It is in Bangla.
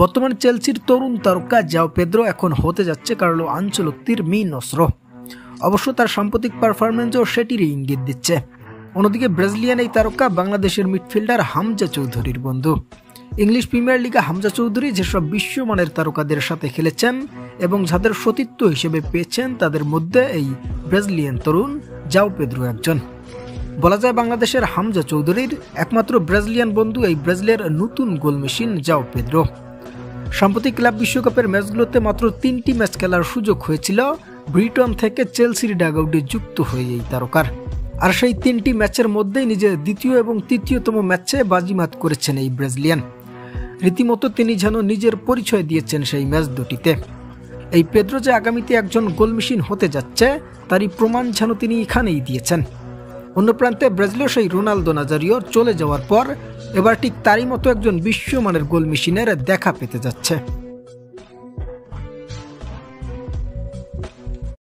বর্তমান চেলসির তরুণ তারকা জাও পেদ্রো এখন হতে যাচ্ছে কার্লো আনচেলত্তির মিন অস্ত্র। অবশ্য তার সাম্প্রতিক পারফরমেন্সও সেটিরই ইঙ্গিত দিচ্ছে। অন্যদিকে ব্রাজিলিয়ান এই তারকা বাংলাদেশের মিডফিল্ডার হামজা চৌধুরীর বন্ধু। ইংলিশ প্রিমিয়ার লিগে হামজা চৌধুরী যেসব বিশ্বমানের তারকাদের সাথে খেলেছেন এবং যাদের সতীর্থ হিসেবে পেয়েছেন, তাদের মধ্যে এই ব্রাজিলিয়ান তরুণ জাও পেদ্রো একজন। বলা যায় বাংলাদেশের হামজা চৌধুরীর একমাত্র ব্রাজিলিয়ান বন্ধু এই ব্রাজিলের নতুন গোল মেশিন জাও পেদ্রো। সাম্প্রতিক ক্লাব বিশ্বকাপের ম্যাচগুলোতে মাত্র 3টি ম্যাচ খেলার সুযোগ হয়েছিল ব্রিটন থেকে চেলসির ডাগআউটে যুক্ত হয়ে এই তারকার। আর সেই 3টি ম্যাচের মধ্যেই নিজের দ্বিতীয় এবং তৃতীয়তম ম্যাচে বাজিমাত করেছেন এই ব্রাজিলিয়ান। রীতিমতো তিনি যেন নিজের পরিচয় দিয়েছেন সেই ম্যাচ দুটিতে। এই পেদ্রো যে আগামীতে একজন গোল মেশিন হতে যাচ্ছে তারই প্রমাণ যেন তিনি এখানেই দিয়েছেন। অন্য প্রান্তে ব্রাজিলীয় সেই রোনালদো নাজারিও চলে যাওয়ার পর এবার ঠিক তারই মতো একজন বিশ্বমানের গোল মেশিনের দেখা পেতে যাচ্ছে।